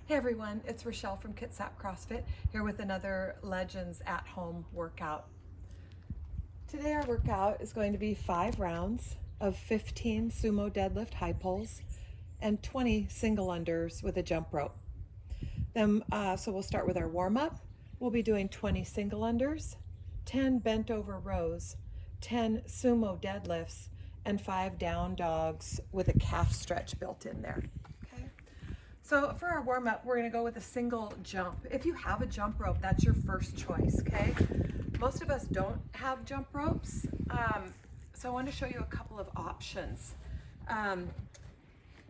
Hey everyone, it's Rochelle from KCF CrossFit here with another Legends at Home workout. Today our workout is going to be 5 rounds of 15 sumo deadlift high pulls and 20 single unders with a jump rope. So we'll start with our warm up. We'll be doing 20 single unders, 10 bent over rows, 10 sumo deadlifts, and 5 down dogs with a calf stretch built in there. So for our warm up, we're gonna go with a single jump. If you have a jump rope, that's your first choice, okay? Most of us don't have jump ropes, so I want to show you a couple of options.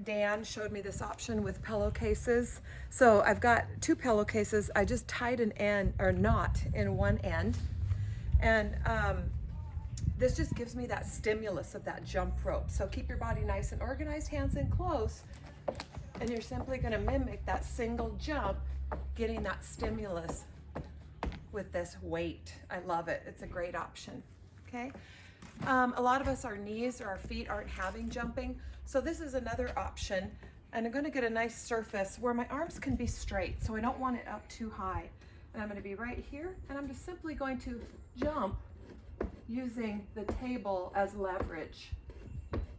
Dan showed me this option with pillowcases. So I've got 2 pillowcases. I just tied an end or knot in one end, and this just gives me that stimulus of that jump rope. So keep your body nice and organized, hands in close. And you're simply going to mimic that single jump, getting that stimulus with this weight. I love it. It's a great option. Okay. A lot of us, our knees or our feet aren't having jumping. So this is another option. And I'm going to get a nice surface where my arms can be straight. So I don't want it up too high. And I'm going to be right here. And I'm just simply going to jump using the table as leverage.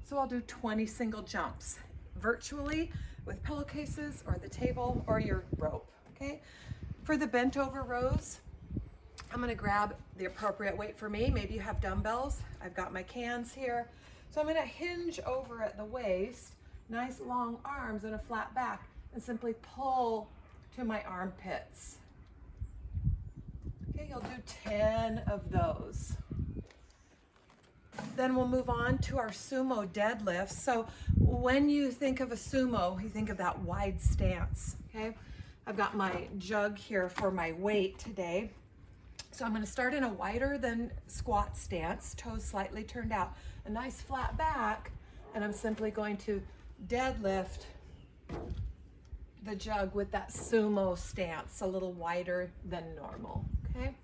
So I'll do 20 single jumps virtually, with pillowcases or the table or your rope, okay? For the bent over rows, I'm gonna grab the appropriate weight for me. Maybe you have dumbbells. I've got my cans here. So I'm gonna hinge over at the waist, nice long arms and a flat back, and simply pull to my armpits. Okay, you'll do 10 of those. Then we'll move on to our sumo deadlifts. So when you think of a sumo, you think of that wide stance, okay? I've got my jug here for my weight today. So I'm gonna start in a wider than squat stance, toes slightly turned out, a nice flat back, and I'm simply going to deadlift the jug with that sumo stance, a little wider than normal, okay?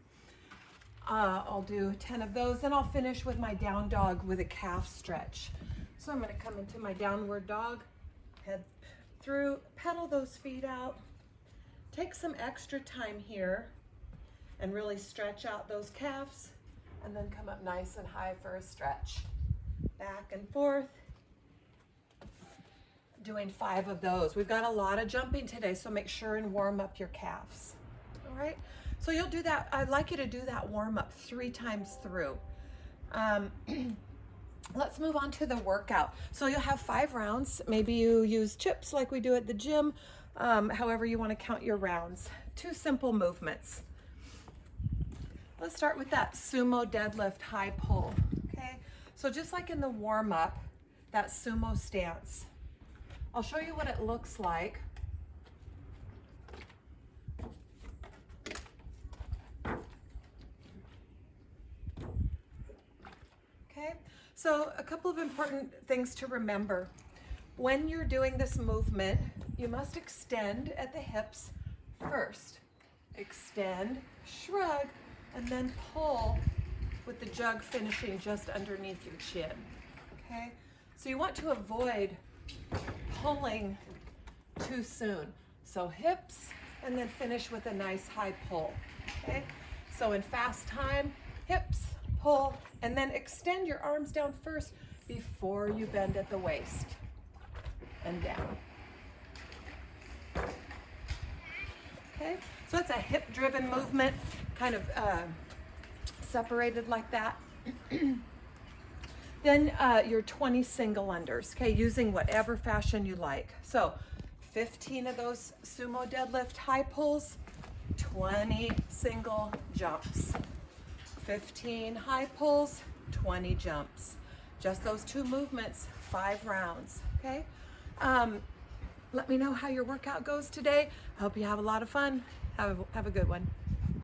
I'll do 10 of those, then I'll finish with my down dog with a calf stretch. So I'm going to come into my downward dog, head through, pedal those feet out, take some extra time here and really stretch out those calves, and then come up nice and high for a stretch. Back and forth, doing 5 of those. We've got a lot of jumping today, so make sure and warm up your calves. All right. So you'll do that. I'd like you to do that warm up 3 times through. Let's move on to the workout. So you'll have 5 rounds. Maybe you use chips like we do at the gym. However you want to count your rounds. 2 simple movements. Let's start with that sumo deadlift high pull. Okay. So just like in the warm up, that sumo stance. I'll show you what it looks like. Okay, so a couple of important things to remember. When you're doing this movement, you must extend at the hips first. Extend, shrug, and then pull with the jug finishing just underneath your chin. Okay, so you want to avoid pulling too soon. So hips, and then finish with a nice high pull. Okay, so in fast time, hips, pull, and then extend your arms down first before you bend at the waist and down. Okay, so it's a hip-driven movement, kind of separated like that. Then your 20 single unders, okay, using whatever fashion you like. So 15 of those sumo deadlift high pulls, 20 single jumps. 15 high pulls, 20 jumps. Just those 2 movements, 5 rounds, okay? Let me know how your workout goes today. I hope you have a lot of fun. Have a good one.